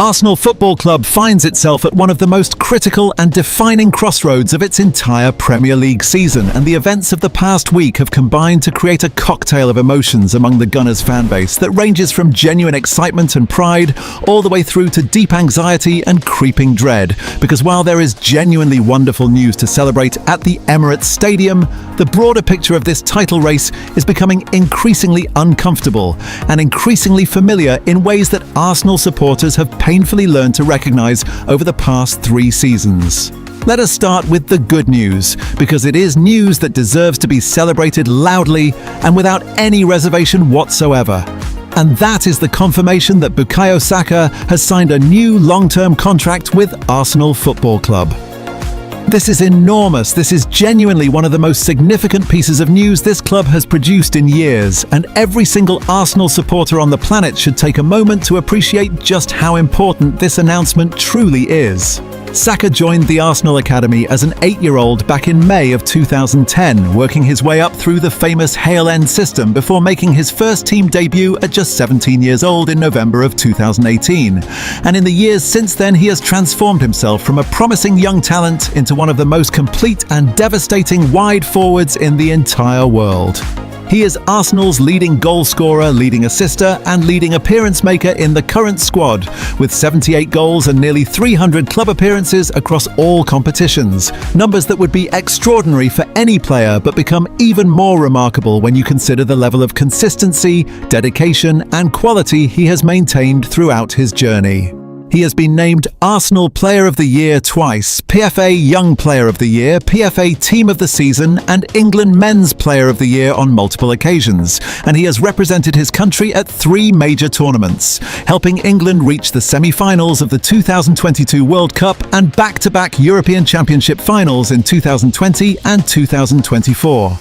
Arsenal Football Club finds itself at one of the most critical and defining crossroads of its entire Premier League season, and the events of the past week have combined to create a cocktail of emotions among the Gunners fan base that ranges from genuine excitement and pride all the way through to deep anxiety and creeping dread. Because while there is genuinely wonderful news to celebrate at the Emirates Stadium, the broader picture of this title race is becoming increasingly uncomfortable and increasingly familiar in ways that Arsenal supporters have painfully learned to recognise over the past 3 seasons. Let us start with the good news, because it is news that deserves to be celebrated loudly and without any reservation whatsoever. And that is the confirmation that Bukayo Saka has signed a new long-term contract with Arsenal Football Club. This is enormous. This is genuinely one of the most significant pieces of news this club has produced in years, and every single Arsenal supporter on the planet should take a moment to appreciate just how important this announcement truly is. Saka joined the Arsenal Academy as an 8-year-old back in May of 2010, working his way up through the famous Hale End system before making his first team debut at just 17 years old in November of 2018. And in the years since then, he has transformed himself from a promising young talent into one of the most complete and devastating wide forwards in the entire world. He is Arsenal's leading goal scorer, leading assister and leading appearance maker in the current squad, with 78 goals and nearly 300 club appearances across all competitions. Numbers that would be extraordinary for any player, but become even more remarkable when you consider the level of consistency, dedication and quality he has maintained throughout his journey. He has been named Arsenal Player of the Year twice, PFA Young Player of the Year, PFA Team of the Season and England Men's Player of the Year on multiple occasions, and he has represented his country at 3 major tournaments, helping England reach the semi-finals of the 2022 World Cup and back-to-back European Championship finals in 2020 and 2024.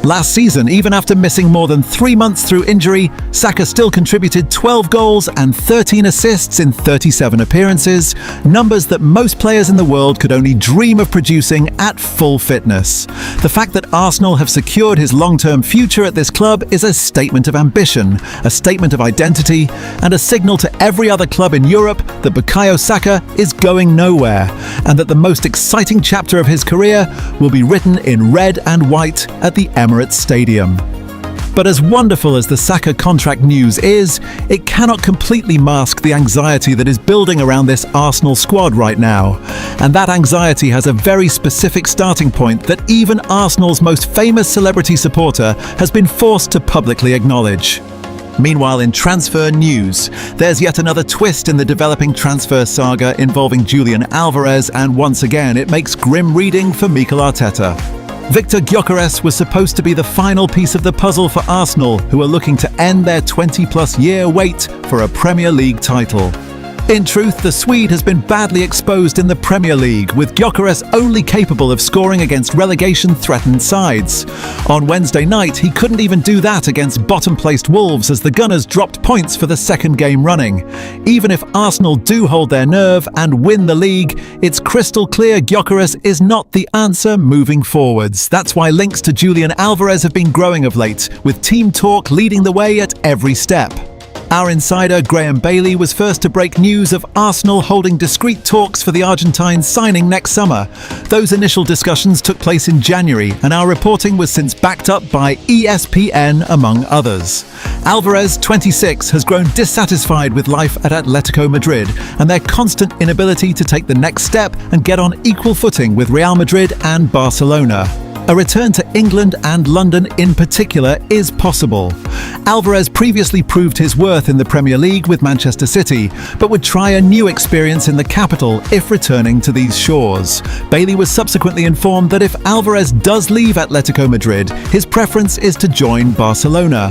Last season, even after missing more than 3 months through injury, Saka still contributed 12 goals and 13 assists in 37 appearances, numbers that most players in the world could only dream of producing at full fitness. The fact that Arsenal have secured his long-term future at this club is a statement of ambition, a statement of identity, and a signal to every other club in Europe that Bukayo Saka is going nowhere, and that the most exciting chapter of his career will be written in red and white at the Emirates Stadium. But as wonderful as the Saka contract news is, it cannot completely mask the anxiety that is building around this Arsenal squad right now. And that anxiety has a very specific starting point that even Arsenal's most famous celebrity supporter has been forced to publicly acknowledge. Meanwhile, in transfer news, there's yet another twist in the developing transfer saga involving Julian Alvarez, and once again it makes grim reading for Mikel Arteta. Victor Gyökeres was supposed to be the final piece of the puzzle for Arsenal, who are looking to end their 20-plus year wait for a Premier League title. In truth, the Swede has been badly exposed in the Premier League, with Gyökeres only capable of scoring against relegation-threatened sides. On Wednesday night, he couldn't even do that against bottom-placed Wolves as the Gunners dropped points for the second game running. Even if Arsenal do hold their nerve and win the league, it's crystal clear Gyökeres is not the answer moving forwards. That's why links to Julian Alvarez have been growing of late, with team talk leading the way at every step. Our insider Graham Bailey was first to break news of Arsenal holding discreet talks for the Argentine signing next summer. Those initial discussions took place in January, and our reporting was since backed up by ESPN, among others. Alvarez, 26, has grown dissatisfied with life at Atletico Madrid and their constant inability to take the next step and get on equal footing with Real Madrid and Barcelona. A return to England and London in particular is possible. Alvarez previously proved his worth in the Premier League with Manchester City, but would try a new experience in the capital if returning to these shores. Bailey was subsequently informed that if Alvarez does leave Atletico Madrid, his preference is to join Barcelona.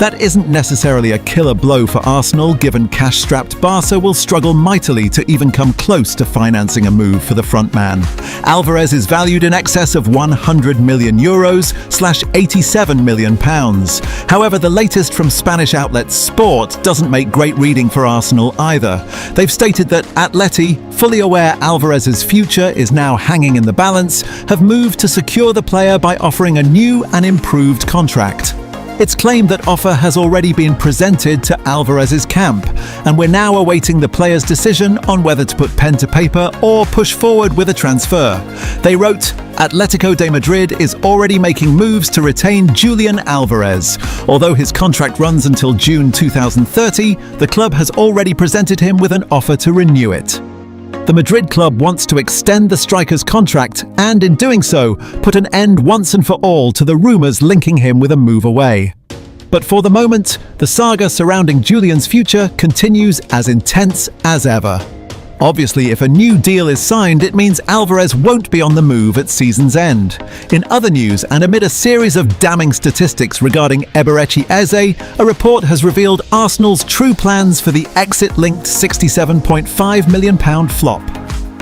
That isn't necessarily a killer blow for Arsenal, given cash-strapped Barca will struggle mightily to even come close to financing a move for the frontman. Alvarez is valued in excess of €100 million / 87 million pounds. However, the latest from Spanish outlet Sport doesn't make great reading for Arsenal either. They've stated that Atleti, fully aware Alvarez's future is now hanging in the balance, have moved to secure the player by offering a new and improved contract. It's claimed that offer has already been presented to Alvarez's camp, and we're now awaiting the player's decision on whether to put pen to paper or push forward with a transfer. They wrote, Atletico de Madrid is already making moves to retain Julian Alvarez. Although his contract runs until June 2030, the club has already presented him with an offer to renew it. The Madrid club wants to extend the striker's contract and, in doing so, put an end once and for all to the rumours linking him with a move away. But for the moment, the saga surrounding Julian's future continues as intense as ever. Obviously, if a new deal is signed, it means Alvarez won't be on the move at season's end. In other news, and amid a series of damning statistics regarding Eberechi Eze, a report has revealed Arsenal's true plans for the exit-linked £67.5 million flop.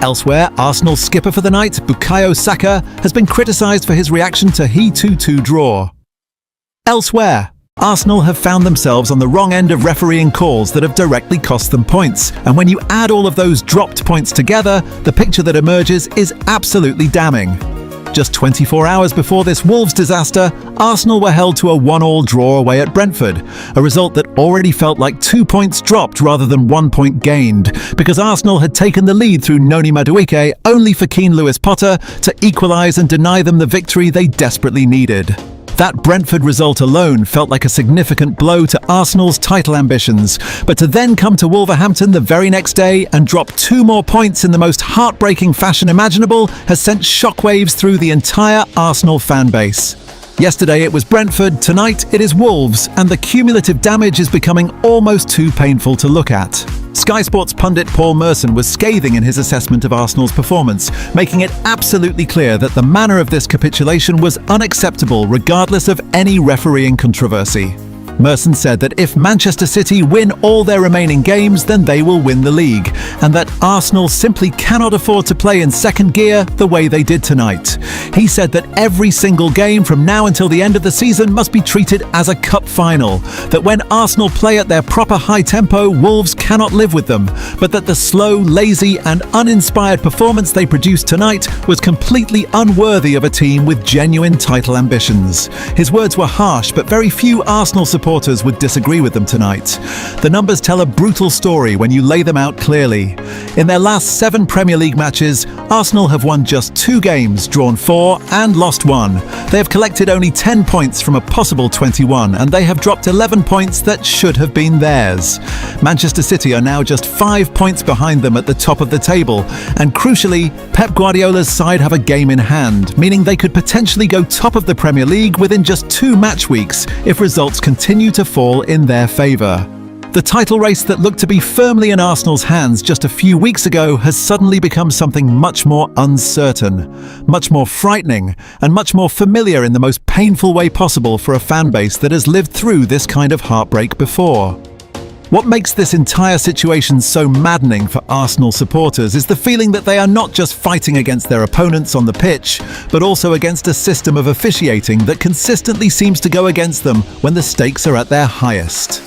Elsewhere, Arsenal skipper for the night, Bukayo Saka, has been criticised for his reaction to He 2-2 draw. Elsewhere, Arsenal have found themselves on the wrong end of refereeing calls that have directly cost them points. And when you add all of those dropped points together, the picture that emerges is absolutely damning. Just 24 hours before this Wolves disaster, Arsenal were held to a 1-1 draw away at Brentford, a result that already felt like 2 points dropped rather than 1 point gained, because Arsenal had taken the lead through Noni Madueke only for Keane Lewis-Potter to equalise and deny them the victory they desperately needed. That Brentford result alone felt like a significant blow to Arsenal's title ambitions, but to then come to Wolverhampton the very next day and drop 2 more points in the most heartbreaking fashion imaginable has sent shockwaves through the entire Arsenal fan base. Yesterday it was Brentford, tonight it is Wolves, and the cumulative damage is becoming almost too painful to look at. Sky Sports pundit Paul Merson was scathing in his assessment of Arsenal's performance, making it absolutely clear that the manner of this capitulation was unacceptable regardless of any refereeing controversy. Merson said that if Manchester City win all their remaining games, then they will win the league, and that Arsenal simply cannot afford to play in second gear the way they did tonight. He said that every single game from now until the end of the season must be treated as a cup final, that when Arsenal play at their proper high tempo, Wolves cannot live with them, but that the slow, lazy and uninspired performance they produced tonight was completely unworthy of a team with genuine title ambitions. His words were harsh, but very few Arsenal supporters would disagree with them tonight. The numbers tell a brutal story when you lay them out clearly. In their last 7 Premier League matches, Arsenal have won just 2 games, drawn 4 and lost 1. They have collected only 10 points from a possible 21, and they have dropped 11 points that should have been theirs. Manchester City are now just 5 points behind them at the top of the table, and crucially, Pep Guardiola's side have a game in hand, meaning they could potentially go top of the Premier League within just 2 match weeks if results continue to fall in their favour. The title race that looked to be firmly in Arsenal's hands just a few weeks ago has suddenly become something much more uncertain, much more frightening, and much more familiar in the most painful way possible for a fan base that has lived through this kind of heartbreak before. What makes this entire situation so maddening for Arsenal supporters is the feeling that they are not just fighting against their opponents on the pitch, but also against a system of officiating that consistently seems to go against them when the stakes are at their highest.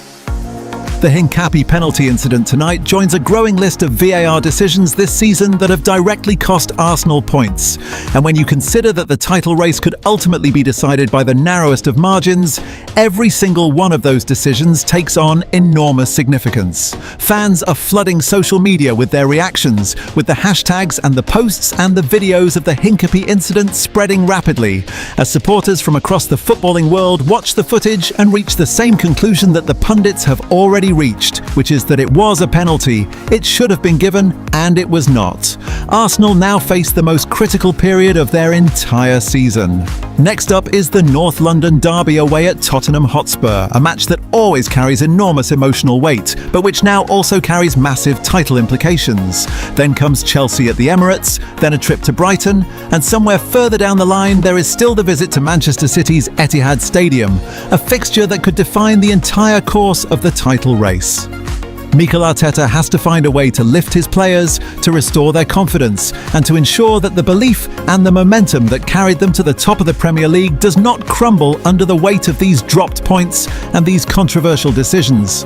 The Hincapi penalty incident tonight joins a growing list of VAR decisions this season that have directly cost Arsenal points. And when you consider that the title race could ultimately be decided by the narrowest of margins, every single one of those decisions takes on enormous significance. Fans are flooding social media with their reactions, with the hashtags and the posts and the videos of the Hincapi incident spreading rapidly, as supporters from across the footballing world watch the footage and reach the same conclusion that the pundits have already reached, which is that it was a penalty, it should have been given, and it was not. Arsenal now face the most critical period of their entire season. Next up is the North London derby away at Tottenham Hotspur, a match that always carries enormous emotional weight, but which now also carries massive title implications. Then comes Chelsea at the Emirates, then a trip to Brighton, and somewhere further down the line there is still the visit to Manchester City's Etihad Stadium, a fixture that could define the entire course of the title race. Mikel Arteta has to find a way to lift his players, to restore their confidence, and to ensure that the belief and the momentum that carried them to the top of the Premier League does not crumble under the weight of these dropped points and these controversial decisions.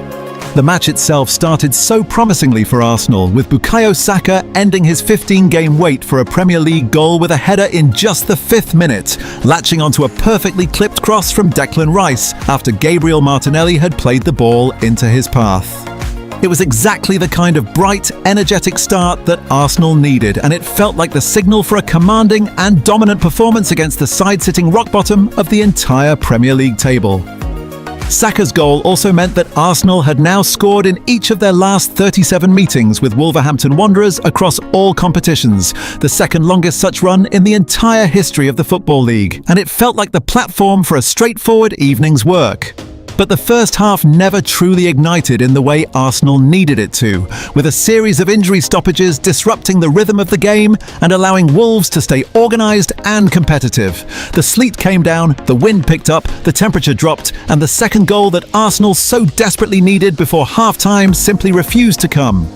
The match itself started so promisingly for Arsenal, with Bukayo Saka ending his 15-game wait for a Premier League goal with a header in just the 5th minute, latching onto a perfectly clipped cross from Declan Rice after Gabriel Martinelli had played the ball into his path. It was exactly the kind of bright, energetic start that Arsenal needed, and it felt like the signal for a commanding and dominant performance against the side sitting rock bottom of the entire Premier League table. Saka's goal also meant that Arsenal had now scored in each of their last 37 meetings with Wolverhampton Wanderers across all competitions, the second longest such run in the entire history of the Football League, and it felt like the platform for a straightforward evening's work. But the first half never truly ignited in the way Arsenal needed it to, with a series of injury stoppages disrupting the rhythm of the game and allowing Wolves to stay organised and competitive. The sleet came down, the wind picked up, the temperature dropped, and the second goal that Arsenal so desperately needed before half-time simply refused to come.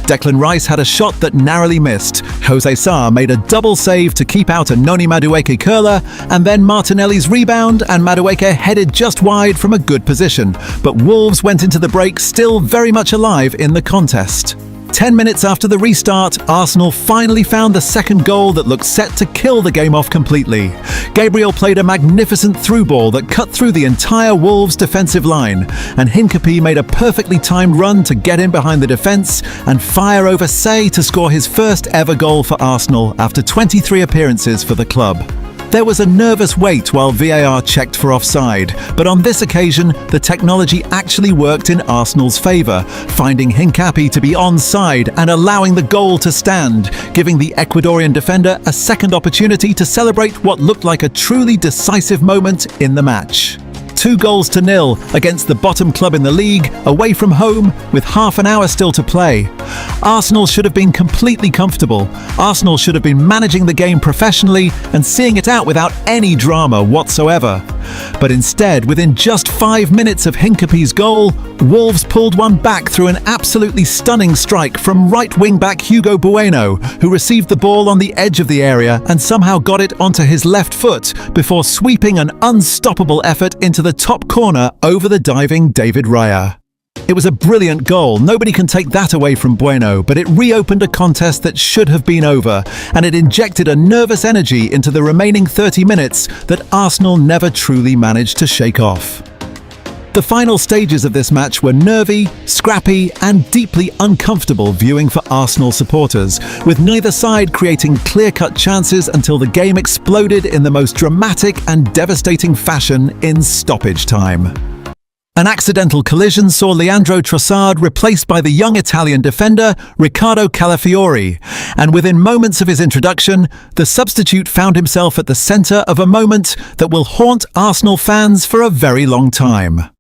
Declan Rice had a shot that narrowly missed. Jose Sarr made a double save to keep out a Noni Madueke curler, and then Martinelli's rebound and Madueke headed just wide from a good position. But Wolves went into the break still very much alive in the contest. 10 minutes after the restart, Arsenal finally found the second goal that looked set to kill the game off completely. Gabriel played a magnificent through ball that cut through the entire Wolves defensive line, and Hincapie made a perfectly timed run to get in behind the defence and fire over Say to score his first ever goal for Arsenal after 23 appearances for the club. There was a nervous wait while VAR checked for offside, but on this occasion, the technology actually worked in Arsenal's favour, finding Hincapie to be onside and allowing the goal to stand, giving the Ecuadorian defender a second opportunity to celebrate what looked like a truly decisive moment in the match. 2-0 against the bottom club in the league, away from home, with half an hour still to play. Arsenal should have been completely comfortable. Arsenal should have been managing the game professionally and seeing it out without any drama whatsoever. But instead, within just 5 minutes of Hincapie's goal, Wolves pulled one back through an absolutely stunning strike from right wing-back Hugo Bueno, who received the ball on the edge of the area and somehow got it onto his left foot before sweeping an unstoppable effort into the top corner over the diving David Raya. It was a brilliant goal, nobody can take that away from Bueno, but it reopened a contest that should have been over, and it injected a nervous energy into the remaining 30 minutes that Arsenal never truly managed to shake off. The final stages of this match were nervy, scrappy, and deeply uncomfortable viewing for Arsenal supporters, with neither side creating clear-cut chances until the game exploded in the most dramatic and devastating fashion in stoppage time. An accidental collision saw Leandro Trossard replaced by the young Italian defender Riccardo Calafiori, and within moments of his introduction, the substitute found himself at the centre of a moment that will haunt Arsenal fans for a very long time.